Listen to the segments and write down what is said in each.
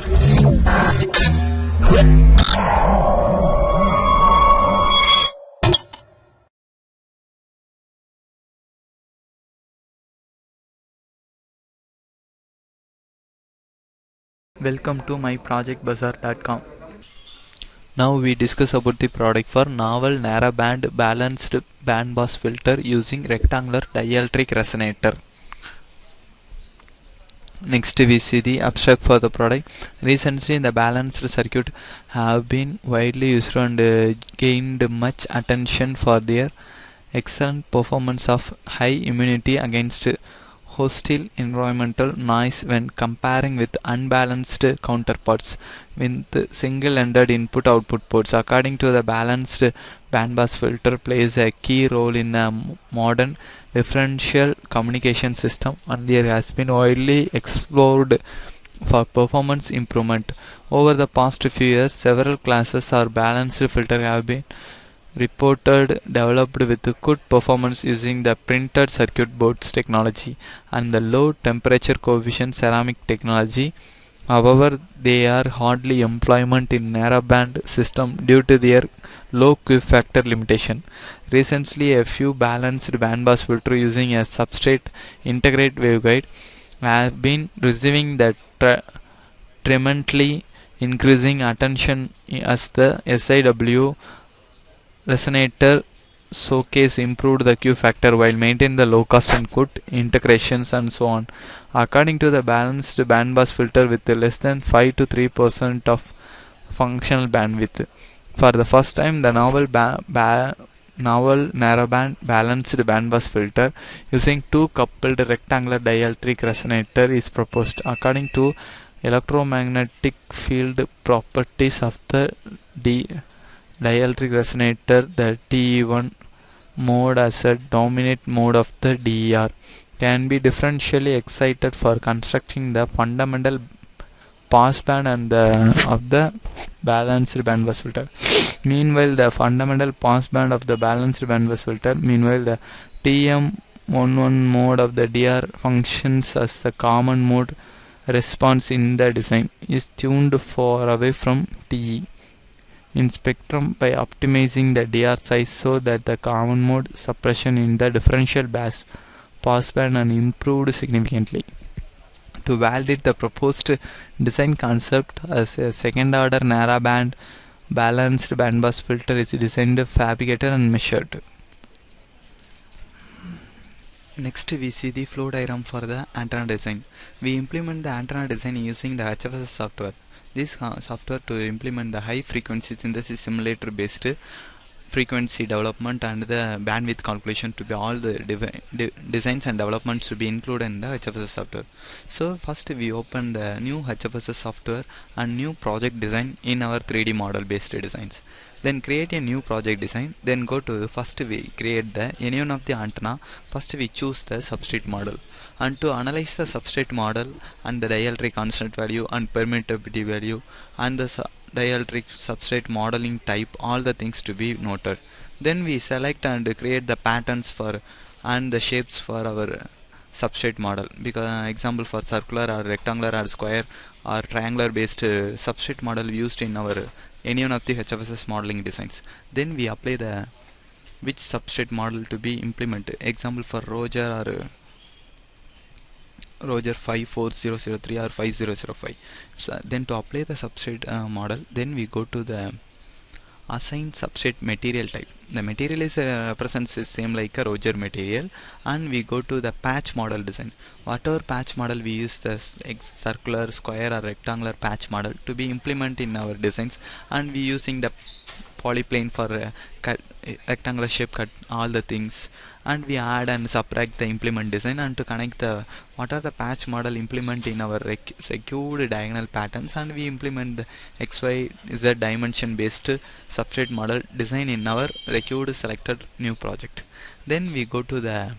Welcome to MyProjectBazaar.com. Now we discuss about the product for novel narrowband balanced bandpass filter using rectangular dielectric resonator. Next we see the abstract for the product. Recently the balanced circuit have been widely used and gained much attention for their excellent performance of high immunity against hostile environmental noise when comparing with unbalanced counterparts with single-ended input-output ports. According to the balanced bandpass filter plays a key role in a modern differential communication system and there has been widely explored for performance improvement. Over the past few years, several classes or balanced filter have been reported developed with good performance using the printed circuit boards technology and the low temperature coefficient ceramic technology. However, they are hardly employment in narrowband system due to their low Q factor limitation. Recently, a few balanced bandpass filter using a substrate integrate waveguide have been receiving the tremendously increasing attention as the SIW Resonator showcase improved the Q factor while maintaining the low cost and good integrations and so on. According to the balanced bandpass filter with less than 5 to 3% of functional bandwidth. For the first time, the novel narrowband balanced bandpass filter using two coupled rectangular dielectric resonator is proposed. According to electromagnetic field properties of the dielectric resonator, the TE1 mode as a dominant mode of the DER can be differentially excited for constructing the fundamental passband and of the balanced bandpass filter. Meanwhile, the fundamental passband of the balanced bandpass filter, the TM11 mode of the DR functions as the common mode response in the design, is tuned far away from TE in spectrum by optimizing the DR size so that the common mode suppression in the differential passband and improved significantly. To validate the proposed design concept as a second order narrowband balanced bandpass filter is designed, fabricated and measured. Next we see the flow diagram for the antenna design. We implement the antenna design using the HFSS software. This software to implement the high frequency synthesis simulator based frequency development and the bandwidth calculation to be all the designs and developments to be included in the HFSS software. So first we open the new HFSS software and new project design in our 3D model based designs. Then create a new project design. Then go to first we create the any one of the antenna. First we choose the substrate model, and to analyze the substrate model and the dielectric constant value and permittivity value and the dielectric substrate modeling type, all the things to be noted. Then we select and create the patterns for and the shapes for our substrate model, because example for circular or rectangular or square or triangular based substrate model used in our any one of the HFSS modeling designs. Then we apply the which substrate model to be implemented. Example for Roger 54003 or 5005. So then to apply the substrate model, then we go to the assign substrate material type. The material is represents the same like a Roger material, and we go to the patch model design. Whatever patch model we use, the circular, square or rectangular patch model to be implemented in our designs, and we using the polyplane for rectangular shape cut all the things, and we add and subtract the implement design and to connect the what are the patch model implement in our secured diagonal patterns, and we implement the XYZ dimension based substrate model design in our secured selected new project. Then we go to the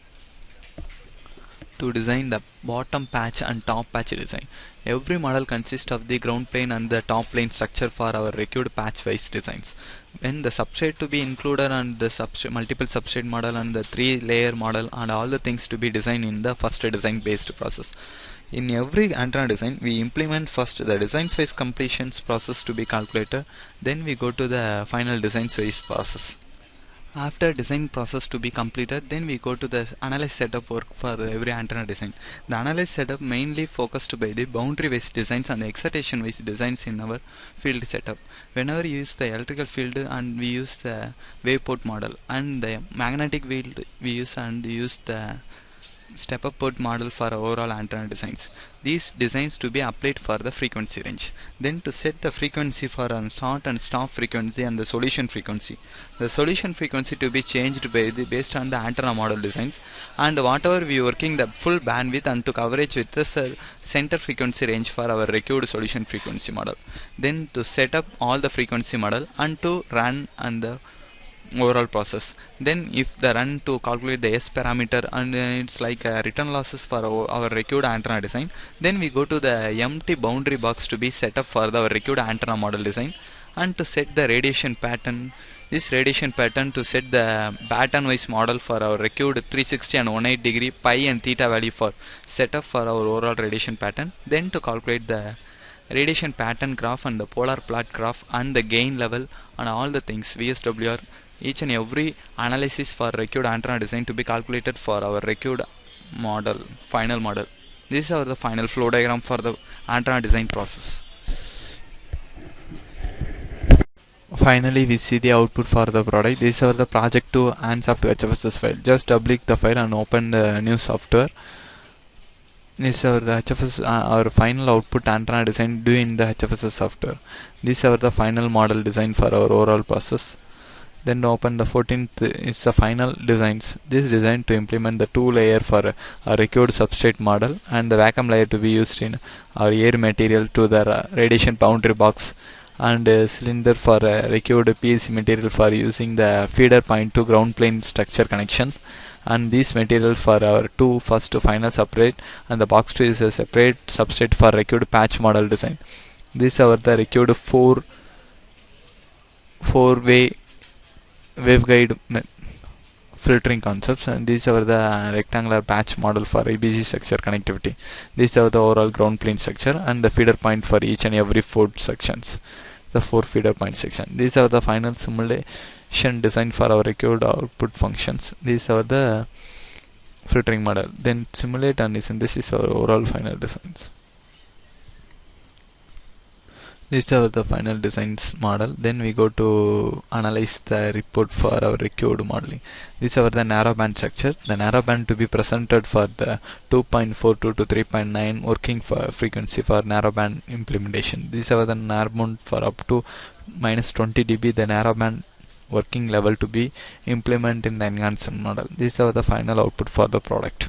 to design the bottom patch and top patch design. Every model consists of the ground plane and the top plane structure for our required patch wise designs. When the substrate to be included and the multiple substrate model and the 3-layer model and all the things to be designed in the first design based process. In every antenna design, we implement first the design phase completions process to be calculated, then we go to the final design phase process. After design process to be completed, then we go to the analyze setup work for every antenna design. The analyze setup mainly focused by the boundary based designs and the excitation based designs in our field setup. Whenever you use the electrical field and we use the waveport model, and the magnetic field we use the step up port model for overall antenna designs. These designs to be applied for the frequency range. Then to set the frequency for a start and stop frequency and the solution frequency. The solution frequency to be changed based on the antenna model designs, and whatever we working the full bandwidth and to coverage with the center frequency range for our required solution frequency model. Then to set up all the frequency model and to run and the overall process. Then if the run to calculate the S parameter, and it's like return losses for our required antenna design, then we go to the empty boundary box to be set up for our required antenna model design, and to set the radiation pattern. This radiation pattern to set the pattern wise model for our required 360 and 180 degree pi and theta value for set up for our overall radiation pattern. Then to calculate the radiation pattern graph and the polar plot graph and the gain level and all the things VSWR, each and every analysis for required antenna design to be calculated for our required model, final model. These are the final flow diagram for the antenna design process. Finally, we see the output for the product. These are the project to ANSOFT HFSS file. Just double click the file and open the new software. These are the HFSS, our final output antenna design due in the HFSS software. These are the final model design for our overall process. Then open the 14th is the final designs. This design to implement the two layer for a required substrate model and the vacuum layer to be used in our air material to the radiation boundary box, and cylinder for required PEC material for using the feeder point to ground plane structure connections, and this material for our two first to final separate, and the box 2 is a separate substrate for required patch model design. These are the required four-way waveguide filtering concepts, and these are the rectangular patch model for ABC structure connectivity. These are the overall ground plane structure and the feeder point for each and every 4 sections, the 4 feeder point section. These are the final simulation design for our required output functions. These are the filtering model. Then simulate and synthesis our overall final designs. These are the final designs model. Then we go to analyze the report for our required modeling. These are the narrowband structure. The narrowband to be presented for the 2.42 to 3.9 working for frequency for narrowband implementation. These are the narrowband for up to -20 dB. The narrowband working level to be implemented in the enhancement model. These are the final output for the product.